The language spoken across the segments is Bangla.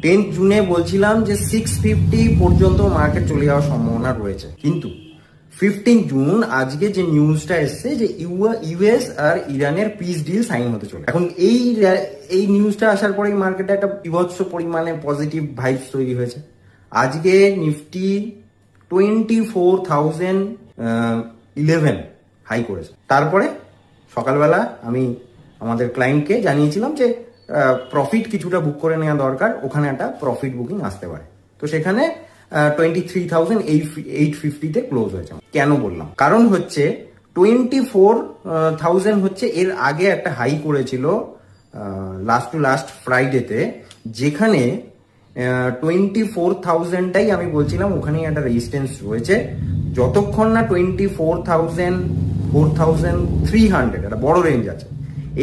10 জুনে বলছিলাম যে 650 পর্যন্ত মার্কেট চলে যাওয়ার সম্ভাবনা রয়েছে, কিন্তু 15 জুন আজকে যে নিউজটা এসছে যে ইউএস আর ইরানের পিস ডিল সাইন হতে চলে। এখন এই নিউজটা আসার পরেই মার্কেটে একটা বিভৎস পরিমাণে পজিটিভ ভাইবস তৈরি হয়েছে। আজকে নিফটি 24,011 হাই করেছে। তারপরে সকালবেলা আমি আমাদের ক্লায়েন্টকে জানিয়েছিলাম যে প্রফিট কিছুটা বুক করে নেওয়া দরকার, ওখানে একটা প্রফিট বুকিং আসতে পারে। তো সেখানে 23,850 ক্লোজ হয়েছে। কেন বললাম? কারণ হচ্ছে 24,000 হচ্ছে এর আগে একটা হাই করেছিল লাস্ট ফ্রাইডেতে, যেখানে 24,000টাই আমি বলছিলাম ওখানেই একটা রেজিস্ট্যান্স রয়েছে। যতক্ষণ না 4,300 একটা বড় রেঞ্জ আছে,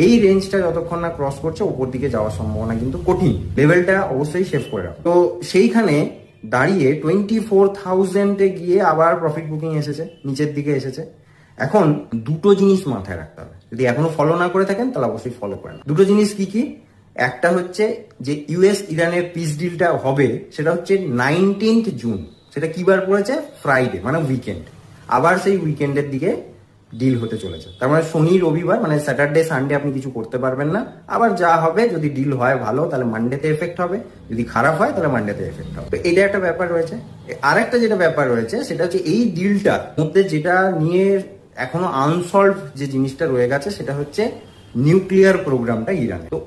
এই রেঞ্জটা যতক্ষণ না ক্রস করছে ওপর দিকে যাওয়ার সম্ভাবনা কিন্তু কঠিন। লেভেলটা অবশ্যই সেভ করে রাখো। তো সেইখানে দাঁড়িয়ে 24,000-এ গিয়ে আবার প্রফিট বুকিং এসেছে, নিচের দিকে এসেছে। এখন দুটো জিনিস মাথায় রাখতে হবে, যদি এখনো ফলো না করে থাকেন তাহলে অবশ্যই ফলো করেন। দুটো জিনিস কি কি? একটা হচ্ছে যে ইউএস ইরানের পিস ডিলটা হবে, সেটা হচ্ছে 19 জুন। সেটা কি বার পড়েছে? ফ্রাইডে, মানে উইকেন্ড। আবার সেই উইকেন্ডের দিকে ডিল হতে চলেছে। তার মানে শনি রবিবার, মানে স্যাটারডে সানডে আপনি কিছু করতে পারবেন না। আবার যা হবে, যদি ডিল হয় ভালো তাহলে মানডেতে এফেক্ট হবে, যদি খারাপ হয় তাহলে মানডেতে এফেক্ট হবে। তো এটা একটা ব্যাপার রয়েছে। আর একটা যেটা ব্যাপার রয়েছে সেটা হচ্ছে এই ডিলটার মধ্যে যেটা নিয়ে এখনো আনসলভ যে জিনিসটা রয়ে গেছে সেটা হচ্ছে নিউক্লিয়ার প্রোগ্রামটা ইরানে। তো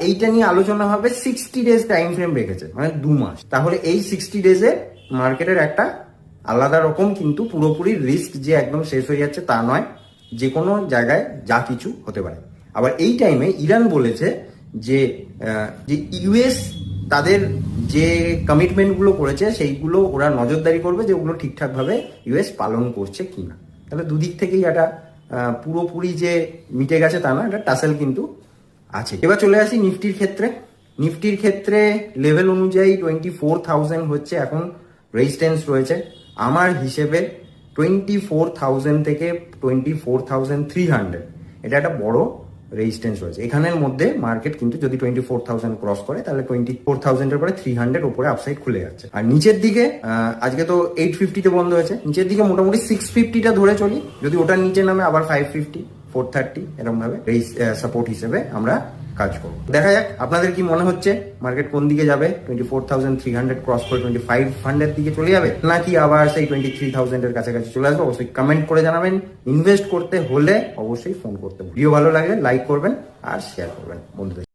এইটা নিয়ে আলোচনা হবে। 60 ডেজ টাইম ফ্রেম রেখেছে, মানে 2 মাস। তাহলে এই 60 ডেজে মার্কেটের একটা আলাদা রকম, কিন্তু পুরোপুরি রিস্ক যে একদম শেষ হয়ে যাচ্ছে তা নয়, যে কোনো জায়গায় যা কিছু হতে পারে। আবার এই টাইমে ইরান বলেছে যে ইউএস তাদের যে কমিটমেন্টগুলো করেছে সেইগুলো ওরা নজরদারি করবে যে ওগুলো ঠিকঠাকভাবে ইউএস পালন করছে কিনা। তাহলে দুদিক থেকেই একটা পুরোপুরি যে মিটে গেছে তা না, একটা টাসেল কিন্তু আছে। এবার চলে আসি নিফটির ক্ষেত্রে। নিফটির ক্ষেত্রে লেভেল অনুযায়ী 24,000 হচ্ছে এখন রেজিস্ট্যান্স রয়েছে। আমার হিসেবে 24,000 থেকে 24,300 এটা একটা বড় রেজিস্ট্যান্স রয়েছে। এখানের মধ্যে মার্কেট কিন্তু যদি 24,000 ক্রস করে তাহলে 24,000-এর পরে 300 উপরে আপসাইড খুলে যাচ্ছে। আর নিচের দিকে আজকে তো 850-তে বন্ধ হয়েছে, নিচের দিকে মোটামুটি 650টা ধরে চলি। যদি ওটার নিচে নামে আবার 550, 430 এরকম ভাবে সাপোর্ট হিসেবে আমরা কাজ করবো। দেখা যাক আপনাদের কি মনে হচ্ছে মার্কেট কোন দিকে যাবে? 24,300 ক্রস করে 2500 দিকে চলে যাবে, নাকি আবার সেই 23,000-এর কাছাকাছি চলে আসবে? অবশ্যই কমেন্ট করে জানাবেন। ইনভেস্ট করতে হলে অবশ্যই ফোন করতে হবে। ভিডিও ভালো লাগলে লাইক করবেন আর শেয়ার করবেন বন্ধুদের।